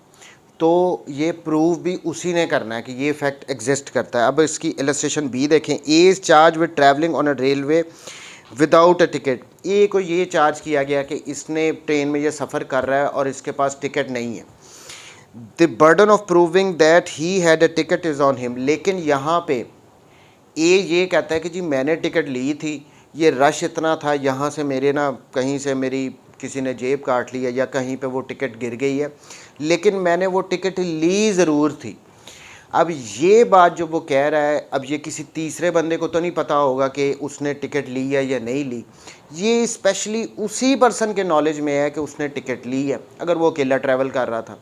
तो ये प्रूव भी उसी ने करना है कि ये फैक्ट एग्जिस्ट करता है। अब इसकी इलस्ट्रेशन बी देखें, A is charge with travelling on a railway without a ticket. A को ये चार्ज किया गया कि इसने ट्रेन में ये सफ़र कर रहा है और इसके पास टिकट नहीं है। The burden of proving that he had a ticket is on him. लेकिन यहाँ पे ए ये कहता है कि जी मैंने टिकट ली थी, ये रश इतना था, यहाँ से मेरे ना कहीं से मेरी किसी ने जेब काट ली है या कहीं पे वो टिकट गिर गई है, लेकिन मैंने वो टिकट ली ज़रूर थी। अब ये बात जो वो कह रहा है, अब ये किसी तीसरे बंदे को तो नहीं पता होगा कि उसने टिकट ली है या नहीं ली, ये स्पेशली उसी पर्सन के नॉलेज में है कि उसने टिकट ली है। अगर वो अकेला ट्रैवल कर रहा था,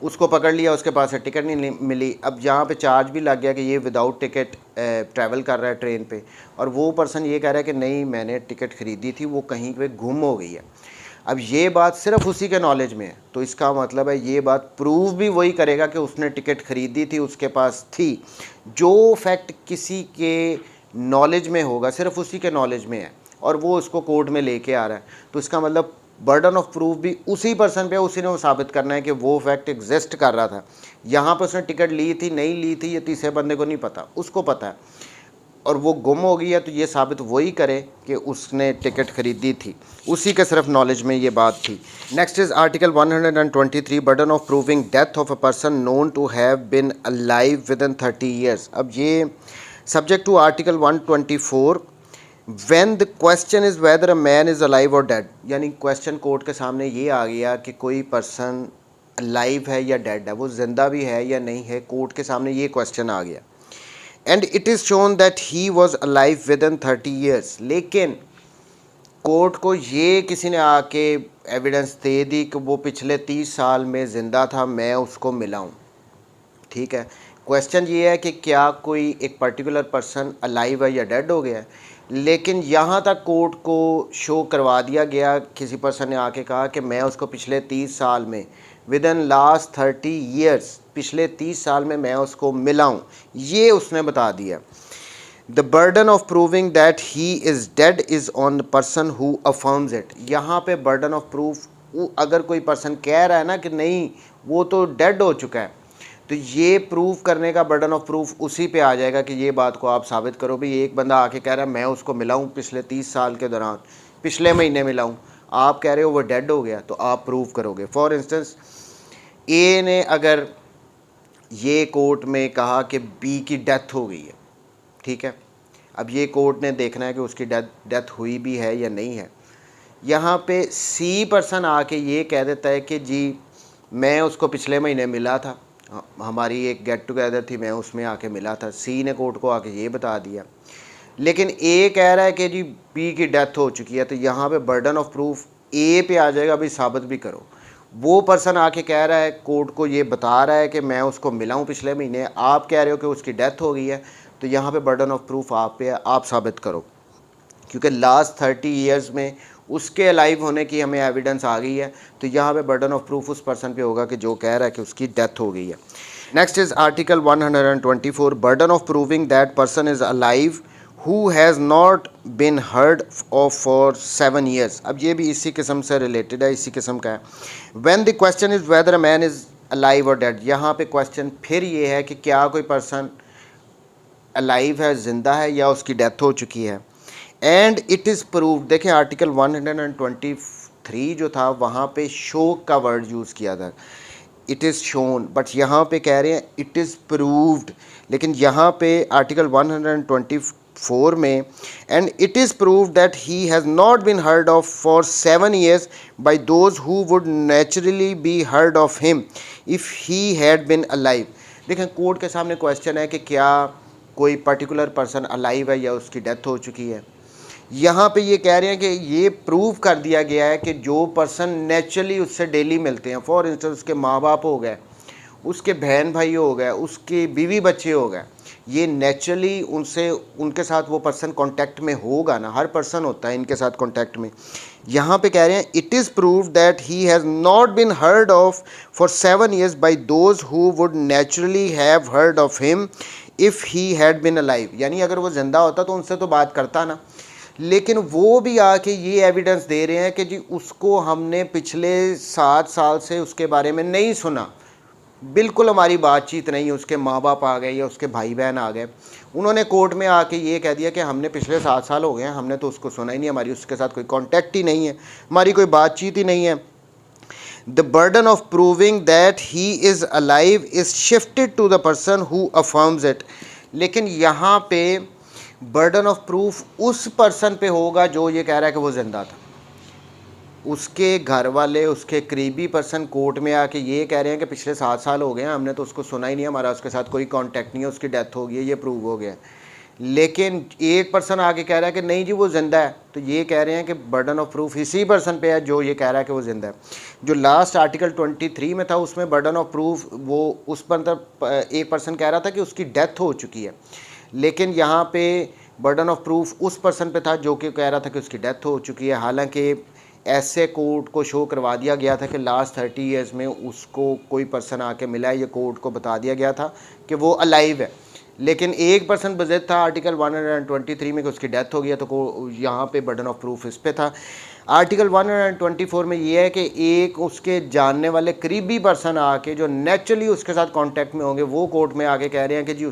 उसको पकड़ लिया, उसके पास से टिकट नहीं मिली, अब यहाँ पे चार्ज भी लग गया कि ये विदाउट टिकट ट्रैवल कर रहा है ट्रेन पे, और वो पर्सन ये कह रहा है कि नहीं मैंने टिकट ख़रीदी थी, वो कहीं पे गुम हो गई है। अब ये बात सिर्फ उसी के नॉलेज में है, तो इसका मतलब है ये बात प्रूव भी वही करेगा कि उसने टिकट ख़रीदी थी, उसके पास थी। जो फैक्ट किसी के नॉलेज में होगा, सिर्फ उसी के नॉलेज में है और वो उसको कोर्ट में लेके आ रहा है, तो इसका मतलब बर्डन ऑफ प्रूफ भी उसी पर्सन पे, उसी ने वो साबित करना है कि वो फैक्ट एग्जिस्ट कर रहा था। यहाँ पर उसने टिकट ली थी नहीं ली थी ये तीसरे बंदे को नहीं पता, उसको पता है, और वो गुम हो गई है तो ये साबित वही करे कि उसने टिकट खरीदी थी, उसी के सिर्फ नॉलेज में ये बात थी। Next is article 123 burden of proving death of a person known to have been alive within 30 years. अब ये subject to article 124 when the question is whether a man is alive और dead, यानी question court के सामने ये आ गया कि कोई पर्सन अलाइव है या डेड है, वो जिंदा भी है या नहीं है, कोर्ट के सामने ये क्वेश्चन आ गया। And it is shown that he was alive within 30 years, लेकिन कोर्ट को ये किसी ने आके एविडेंस दे दी कि वो पिछले 30 साल में ज़िंदा था, मैं उसको मिला हूँ। ठीक है, क्वेश्चन ये है कि क्या कोई एक पर्टिकुलर पर्सन अलाइव है या डेड हो गया है, लेकिन यहाँ तक कोर्ट को शो करवा दिया गया, किसी पर्सन ने आके कहा कि मैं उसको पिछले 30 साल में विद इन लास्ट 30 ईयर्स, पिछले 30 साल में मैं उसको मिला हूँ, ये उसने बता दिया। The burden of proving that he is dead is on the person who affirms it. यहाँ पे बर्डन ऑफ प्रूफ, अगर कोई पर्सन कह रहा है ना कि नहीं वो तो डेड हो चुका है, तो ये प्रूव करने का बर्डन ऑफ प्रूफ उसी पे आ जाएगा कि ये बात को आप साबित करो। भी एक बंदा आके कह रहा है मैं उसको मिला हूँ पिछले 30 साल के दौरान, पिछले महीने मिला हूँ, आप कह रहे हो वो डेड हो गया, तो आप प्रूव करोगे। फॉर इंस्टेंस ए ने अगर ये कोर्ट में कहा कि बी की डेथ हो गई है, ठीक है, अब ये कोर्ट ने देखना है कि उसकी डेथ हुई भी है या नहीं है। यहाँ पे सी पर्सन आके ये कह देता है कि जी मैं उसको पिछले महीने मिला था, हमारी एक गेट टुगेदर थी, मैं उसमें आके मिला था, सी ने कोर्ट को आके ये बता दिया। लेकिन ए कह रहा है कि जी बी की डेथ हो चुकी है, तो यहाँ पे बर्डन ऑफ प्रूफ ए पे आ जाएगा, भाई साबित भी करो। वो पर्सन आके कह रहा है, कोर्ट को ये बता रहा है कि मैं उसको मिला हूँ पिछले महीने, आप कह रहे हो कि उसकी डेथ हो गई है, तो यहाँ पे बर्डन ऑफ प्रूफ आप पे है, आप साबित करो, क्योंकि लास्ट 30 ईयर्स में उसके अलाइव होने की हमें एविडेंस आ गई है, तो यहाँ पे बर्डन ऑफ प्रूफ उस पर्सन पे होगा कि जो कह रहा है कि उसकी डेथ हो गई है। Next is article 124 burden of proving that person is alive who has not been heard of for 7 years. अब ये भी इसी किस्म से रिलेटेड है, इसी किस्म का है। When the question is whether a man is alive और डेड, यहाँ पे क्वेश्चन फिर ये है कि क्या कोई पर्सन अलाइव है, ज़िंदा है, या उसकी डेथ हो चुकी है। एंड इट इज़ प्रूव्ड, देखें आर्टिकल 123 जो था वहाँ पे शो का वर्ड यूज़ किया था, इट इज़ शोन, बट यहाँ पे कह रहे हैं इट इज़ प्रूव्ड। लेकिन यहाँ पे आर्टिकल 124 में and it is proved that he has not been heard of for 7 years by those who would naturally be heard of him if he had been alive. देखें court के सामने question है कि क्या कोई पर्टिकुलर पर्सन अलाइव है या उसकी डेथ हो चुकी है। यहाँ पे ये कह रहे हैं कि ये प्रूव कर दिया गया है कि जो पर्सन नेचुरली उससे डेली मिलते हैं, फॉर इंस्टेंस उसके माँ बाप हो गए, उसके बहन भाई हो गए, उसके बीवी बच्चे हो गए, ये नेचुरली उनसे, उनके साथ वो पर्सन कांटेक्ट में होगा ना, हर पर्सन होता है इनके साथ कांटेक्ट में। यहाँ पे कह रहे हैं it is prove that he has not been heard of for 7 years by those who would naturally have heard of him if he had been alive, यानी अगर वो ज़िंदा होता तो उनसे तो बात करता ना, लेकिन वो भी आके ये एविडेंस दे रहे हैं कि जी उसको हमने पिछले 7 साल से उसके बारे में नहीं सुना, बिल्कुल हमारी बातचीत नहीं, उसके माँ बाप आ गए या उसके भाई बहन आ गए, उन्होंने कोर्ट में आके ये कह दिया कि हमने पिछले 7 साल हो गए हैं, हमने तो उसको सुना ही नहीं, हमारी उसके साथ कोई कॉन्टैक्ट ही नहीं है, हमारी कोई बातचीत ही नहीं है। The burden of proving that he is alive is shifted to the person who affirms it. लेकिन यहाँ पे बर्डन ऑफ प्रूफ उस पर्सन पे होगा जो ये कह रहा है कि वो ज़िंदा था। उसके घर वाले, उसके करीबी पर्सन कोर्ट में आके ये कह रहे हैं कि पिछले 7 साल हो गए हैं, हमने तो उसको सुना ही नहीं, हमारा उसके साथ कोई कांटेक्ट नहीं है, उसकी डेथ हो गई है, ये प्रूव हो गया। लेकिन एक पर्सन आके कह रहा है कि नहीं जी वो ज़िंदा है, तो ये कह रहे हैं कि बर्डन ऑफ प्रूफ इसी पर्सन पे है जो ये कह रहा है कि वो ज़िंदा है। जो लास्ट आर्टिकल 23 में था उसमें बर्डन ऑफ प्रूफ वो उस पर एक पर्सन कह रहा था कि उसकी डेथ हो चुकी है, लेकिन यहाँ पे बर्डन ऑफ प्रूफ उस पर्सन पे था जो कि कह रहा था कि उसकी डेथ हो चुकी है। हालांकि ऐसे कोर्ट को शो करवा दिया गया था कि लास्ट 30 ईयर्स में उसको कोई पर्सन आके मिला है, ये कोर्ट को बता दिया गया था कि वो अलाइव है, लेकिन एक पर्सन बज़िद था आर्टिकल 123 में कि उसकी डेथ हो गया, तो यहाँ पे बर्डन ऑफ प्रूफ इस पे था। आर्टिकल 124 में ये है कि एक उसके जानने वाले करीबी पर्सन आके जो नेचुरली उसके साथ कांटेक्ट में होंगे वो कोर्ट में आके कह रहे हैं कि जी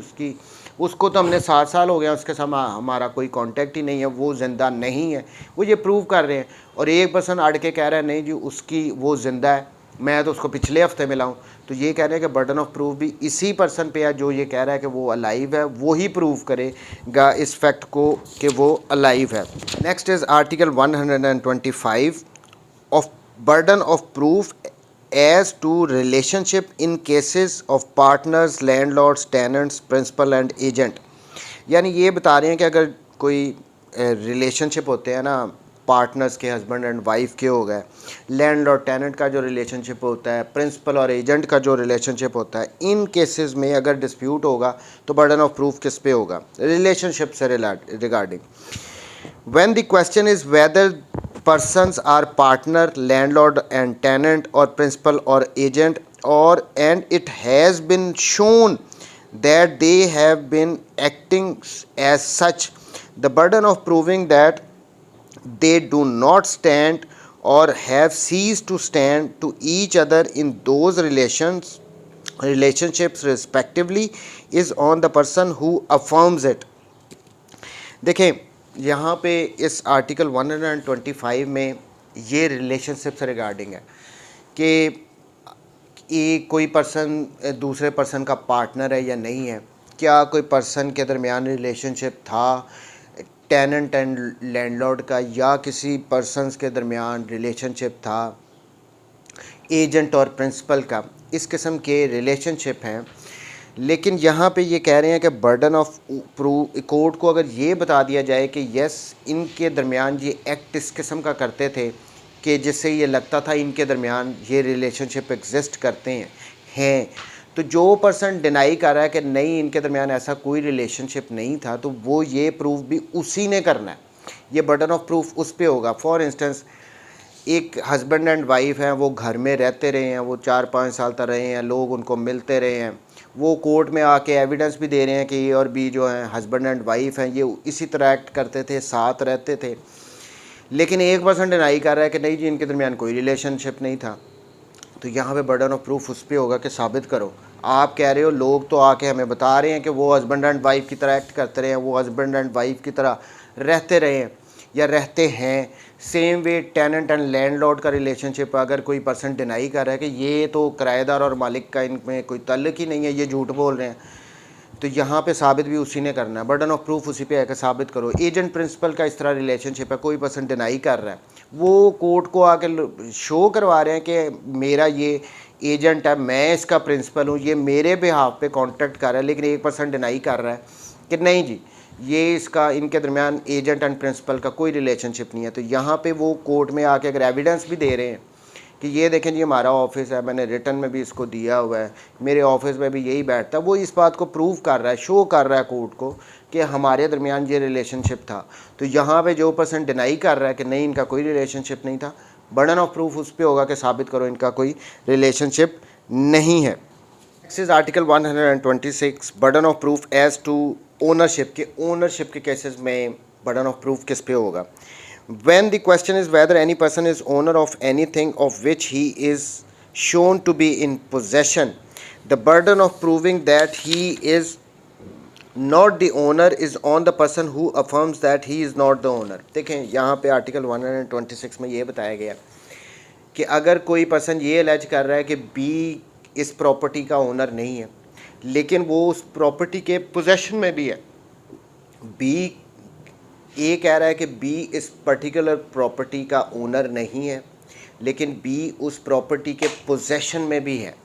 उसको तो हमने 7 साल हो गया, उसके साथ हमारा कोई कांटेक्ट ही नहीं है, वो ज़िंदा नहीं है, वो ये प्रूव कर रहे हैं। और एक पर्सन अड़ के कह रहा है नहीं जी उसकी वो ज़िंदा है, मैं तो उसको पिछले हफ्ते मिला हूँ। तो ये कह रहे हैं कि बर्डन ऑफ प्रूफ भी इसी पर्सन पे है जो ये कह रहा है कि वो अलाइव है, वो ही प्रूव करेगा इस फैक्ट को कि वो अलाइव है। Next is article 125 of burden of proof as to relationship in cases of partners, landlords, tenants, principal and agent. यानी ये बता रहे हैं कि अगर कोई रिलेशनशिप होते हैं ना, पार्टनर्स के, हस्बैंड एंड वाइफ के हो गए, लैंडलॉर्ड टेनेंट का जो रिलेशनशिप होता है, प्रिंसिपल और एजेंट का जो रिलेशनशिप होता है, इन केसेस में अगर डिस्प्यूट होगा तो बर्डन ऑफ प्रूफ किस पे होगा? रिलेशनशिप से regarding. When the question is whether persons are partner, landlord and tenant or principal or agent, or and it has been shown that they have been acting as such, the burden of proving that they do not stand or have ceased to stand to each other in those relationships respectively is on the person who affirms it। देखें यहाँ पे इस article 125 में ये relationship से regarding है कि कोई पर्सन दूसरे पर्सन का पार्टनर है या नहीं है, क्या कोई पर्सन के दरमियान रिलेशनशिप था टेनेंट एंड लैंडलॉर्ड का, या किसी पर्सनस के दरमियान रिलेशनशिप था एजेंट और प्रिंसिपल का, इस किस्म के रिलेशनशिप हैं। लेकिन यहाँ पे ये कह रहे हैं कि बर्डन ऑफ प्रूफ कोर्ट को अगर ये बता दिया जाए कि यस इनके दरमियान ये एक्ट इस किस्म का करते थे कि जिससे ये लगता था इनके दरमियान ये रिलेशनशिप एग्जिस्ट करते हैं, तो जो पर्सन डिनाई कर रहा है कि नहीं इनके दरमियान ऐसा कोई रिलेशनशिप नहीं था, तो वो ये प्रूफ भी उसी ने करना है, ये बर्डन ऑफ प्रूफ उस पर होगा। फॉर इंस्टेंस एक हस्बैंड एंड वाइफ हैं, वो घर में रहते रहे हैं, वो 4-5 साल तक रहे हैं, लोग उनको मिलते रहे हैं, वो कोर्ट में आके एविडेंस भी दे रहे हैं कि ये और बी जो हैं हस्बैंड एंड वाइफ हैं, ये इसी तरह एक्ट करते थे, साथ रहते थे। लेकिन एक पर्सन डिनाई कर रहा है कि नहीं जी इनके दरमियान कोई रिलेशनशिप नहीं था, तो यहाँ पे बर्डन ऑफ प्रूफ उस पर होगा कि साबित करो। आप कह रहे हो लोग तो आके हमें बता रहे हैं कि वो हस्बैंड एंड वाइफ की तरह एक्ट करते रहे हैं, वो हस्बैंड एंड वाइफ की तरह रहते रहे हैं या रहते हैं। Same way tenant and landlord का रिलेशनशिप, अगर कोई पर्सन डिनाई कर रहा है कि ये तो किराएदार और मालिक का इनमें कोई ताल्लुक ही नहीं है, ये झूठ बोल रहे हैं, तो यहाँ पे साबित भी उसी ने करना है। बर्डन ऑफ प्रूफ उसी पे है कि साबित करो। एजेंट प्रिंसिपल का इस तरह रिलेशनशिप है, कोई पर्सन डिनाई कर रहा है, वो कोर्ट को आके शो करवा रहे हैं कि मेरा ये एजेंट है, मैं इसका प्रिंसिपल हूँ, ये मेरे बिहाफ पे कॉन्टैक्ट कर रहा है, लेकिन एक पर्सन डिनाई कर रहा है कि नहीं जी ये इसका इनके दरमियान एजेंट एंड प्रिंसिपल का कोई रिलेशनशिप नहीं है। तो यहाँ पे वो कोर्ट में आके अगर एविडेंस भी दे रहे हैं कि ये देखें जी हमारा ऑफिस है, मैंने रिटर्न में भी इसको दिया हुआ है, मेरे ऑफिस में भी यही बैठता है, वो इस बात को प्रूव कर रहा है, शो कर रहा है कोर्ट को कि हमारे दरमियान ये रिलेशनशिप था, तो यहाँ पे जो पर्सन डिनाई कर रहा है कि नहीं इनका कोई रिलेशनशिप नहीं था, बर्डन ऑफ प्रूफ उस पर होगा कि साबित करो इनका कोई रिलेशनशिप नहीं है। Next is article 126 burden of proof as to ownership के केसेस में बर्डन ऑफ प्रूफ किस पे होगा? When the question is whether any person is owner of anything of which he is shown to be in possession, the burden of proving that he is not the owner is on the person who affirms that he is not the owner। देखें यहाँ पे article 126 में ये बताया गया कि अगर कोई पर्सन ये अलेज कर रहा है कि बी इस प्रॉपर्टी का ओनर नहीं है, लेकिन वो उस प्रॉपर्टी के पोजेशन में भी है, बी ए कह रहा है कि बी इस पर्टिकुलर प्रॉपर्टी का ओनर नहीं है, लेकिन बी उस प्रॉपर्टी के पोजेशन में भी है,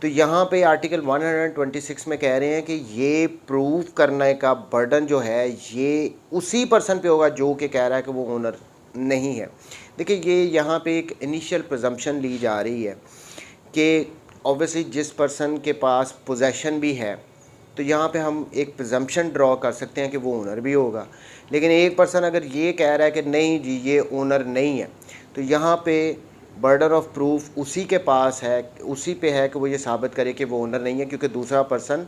तो यहाँ पे आर्टिकल 126 में कह रहे हैं कि ये प्रूव करने का बर्डन जो है ये उसी पर्सन पे होगा जो कि कह रहा है कि वो ओनर नहीं है। देखिए ये यहाँ पे एक इनिशियल प्रिजम्पशन ली जा रही है कि ऑब्वियसली जिस पर्सन के पास पोजेशन भी है, तो यहाँ पे हम एक प्रिजम्पशन ड्रॉ कर सकते हैं कि वो ओनर भी होगा। लेकिन एक पर्सन अगर ये कह रहा है कि नहीं जी ये ओनर नहीं है, तो यहाँ पे बर्डन ऑफ प्रूफ उसी के पास है, उसी पे है कि वो ये साबित करे कि वो ओनर नहीं है, क्योंकि दूसरा पर्सन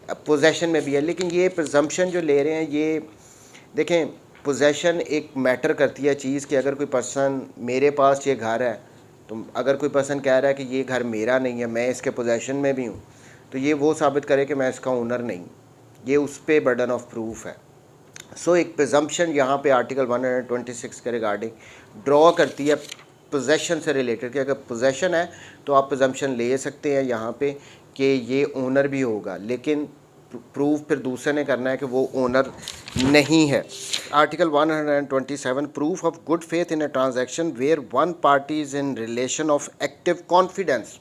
पोजेशन में भी है, लेकिन ये प्रजम्पशन जो ले रहे हैं ये देखें, पोजेशन एक मैटर करती है चीज़ कि अगर कोई पर्सन मेरे पास ये घर है, तो अगर कोई पर्सन कह रहा है कि ये घर मेरा नहीं है, मैं इसके पोजेशन में भी हूँ, तो ये वो साबित करे कि मैं इसका ओनर नहीं, ये उस पर बर्डन ऑफ प्रूफ है। सो एक प्रजम्पशन यहाँ पे आर्टिकल 126 के रिगार्डिंग ड्रॉ करती है पोजेशन से रिलेटेड, कि अगर पोजेशन है तो आप प्रजम्पशन ले सकते हैं यहाँ पे कि ये ओनर भी होगा, लेकिन प्रूफ फिर दूसरे ने करना है कि वो ओनर नहीं है। Article 127 proof of good faith in a transaction where one party is in relation of active confidence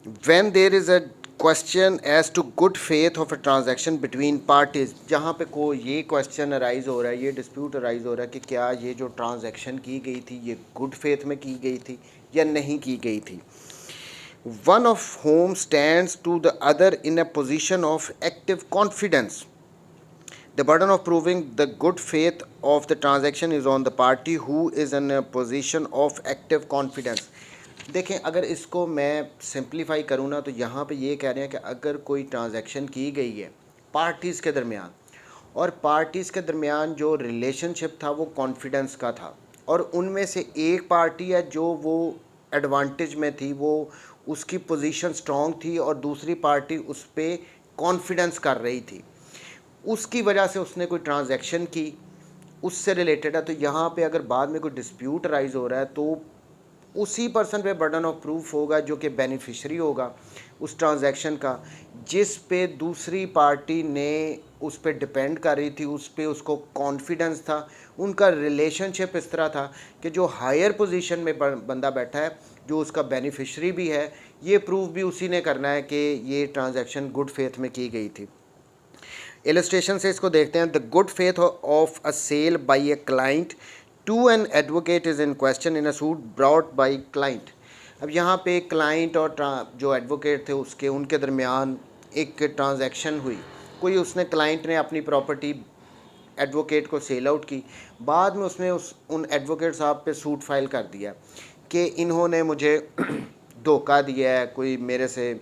when there is a question as to good faith of a transaction between parties. जहाँ पे कोई ये question arise हो रहा है, ये dispute arise हो रहा है कि क्या ये जो ट्रांजैक्शन की गई थी ये गुड फेथ में की गई थी या नहीं की गई थी। One of whom stands to the other in a position of active confidence. The burden of proving the good faith of the transaction is on the party who is in a position of active confidence। देखें, अगर इसको मैं simplify करूँ ना, तो यहाँ पे ये कह रहे हैं कि अगर कोई ट्रांजैक्शन की गई है पार्टीज़ के दरमियान, और पार्टीज़ के दरमियान जो रिलेशनशिप था वो कॉन्फिडेंस का था, और उनमें से एक पार्टी है जो वो एडवांटेज में थी, वो उसकी पोजीशन स्ट्रॉन्ग थी, और दूसरी पार्टी उस पर कॉन्फिडेंस कर रही थी, उसकी वजह से उसने कोई ट्रांजैक्शन की, उससे रिलेटेड है। तो यहाँ पे अगर बाद में कोई डिस्प्यूट राइज हो रहा है तो उसी पर्सन पे बर्डन ऑफ प्रूफ होगा जो कि बेनिफिशरी होगा उस ट्रांजैक्शन का, जिस पे दूसरी पार्टी ने उस पे डिपेंड कर रही थी, उस पे उसको कॉन्फिडेंस था, उनका रिलेशनशिप इस तरह था कि जो हायर पोजीशन में बंदा बैठा है, जो उसका बेनिफिशरी भी है, ये प्रूफ भी उसी ने करना है कि ये ट्रांजैक्शन गुड फेथ में की गई थी। इलस्ट्रेशन से इसको देखते हैं। The good faith of a sale by a client to an advocate is in question in a suit brought by client. अब यहाँ पे क्लाइंट और जो एडवोकेट थे उसके उनके दरमियान एक ट्रांजैक्शन हुई, कोई उसने क्लाइंट ने अपनी प्रॉपर्टी एडवोकेट को सेल आउट की, बाद में उसने उन एडवोकेट साहब पे सूट फाइल कर दिया कि इन्होंने मुझे धोखा दिया है, कोई मेरे से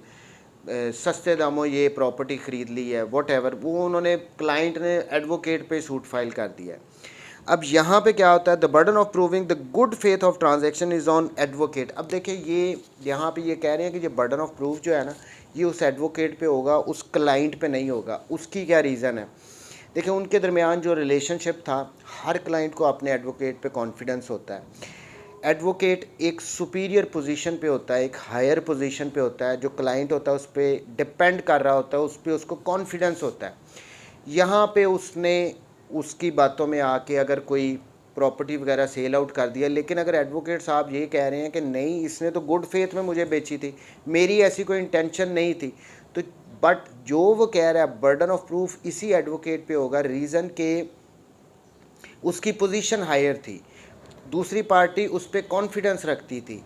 सस्ते दामों ये प्रॉपर्टी ख़रीद ली है, वॉट एवर, वो उन्होंने क्लाइंट ने एडवोकेट पे सूट फाइल कर दिया है। अब यहाँ पे क्या होता है, the burden of proving the good faith of transaction is on advocate. अब देखिए, ये यहाँ पे ये कह रहे हैं कि ये बर्डन ऑफ प्रूफ जो है ना, ये उस एडवोकेट पे होगा, उस क्लाइंट पे नहीं होगा। उसकी क्या रीज़न है? देखिए, उनके दरमियान जो रिलेशनशिप था, हर क्लाइंट को अपने एडवोकेट पे कॉन्फिडेंस होता है। एडवोकेट एक सुपीरियर पोजीशन पे होता है, एक हायर पोजीशन पे होता है, जो क्लाइंट होता है उस पर डिपेंड कर रहा होता है, उस पर उसको कॉन्फिडेंस होता है। यहाँ पे उसने उसकी बातों में आके अगर कोई प्रॉपर्टी वगैरह सेल आउट कर दिया, लेकिन अगर एडवोकेट साहब ये कह रहे हैं कि नहीं, इसने तो गुड फेथ में मुझे बेची थी, मेरी ऐसी कोई इंटेंशन नहीं थी, तो बट जो वो कह रहा है बर्डन ऑफ प्रूफ इसी एडवोकेट पे होगा। रीज़न के उसकी पोजीशन हायर थी, दूसरी पार्टी उस पर कॉन्फिडेंस रखती थी,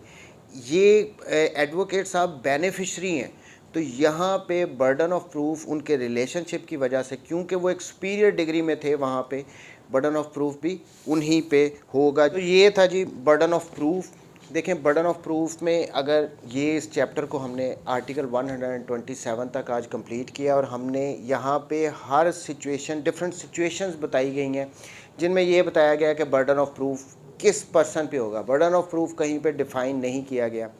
ये एडवोकेट साहब बेनिफिशरी हैं, तो यहाँ पे बर्डन ऑफ प्रूफ उनके रिलेशनशिप की वजह से, क्योंकि वो एक सुपीरियर डिग्री में थे, वहाँ पे बर्डन ऑफ प्रूफ भी उन्हीं पे होगा। तो ये था जी बर्डन ऑफ प्रूफ। देखें, बर्डन ऑफ प्रूफ में अगर ये इस चैप्टर को हमने आर्टिकल 127 तक आज कंप्लीट किया, और हमने यहाँ पे हर सिचुएशन, डिफरेंट सिचुएशंस बताई गई हैं जिनमें ये बताया गया कि बर्डन ऑफ प्रूफ किस पर्सन पे होगा। बर्डन ऑफ प्रूफ कहीं पे डिफ़ाइन नहीं किया गया।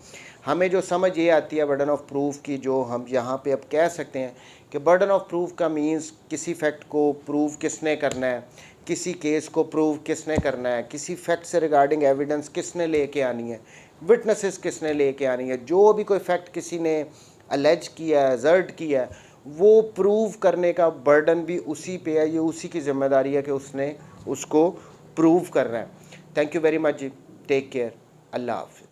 हमें जो समझ ये आती है बर्डन ऑफ प्रूफ की, जो हम यहाँ पे अब कह सकते हैं कि बर्डन ऑफ प्रूफ का मीन्स किसी फैक्ट को प्रूव किसने करना है, किसी केस को प्रूव किसने करना है, किसी फैक्ट से रिगार्डिंग एविडेंस किसने लेके आनी है, विटनेसेस किसने लेके आनी है, जो भी कोई फैक्ट किसी ने अलेज किया है, असर्ट किया है, वो प्रूव करने का बर्डन भी उसी पे है। ये उसी की जिम्मेदारी है कि उसने उसको प्रूव करना है। Thank you very much ji, take care, अल्लाह हाफ़िज़।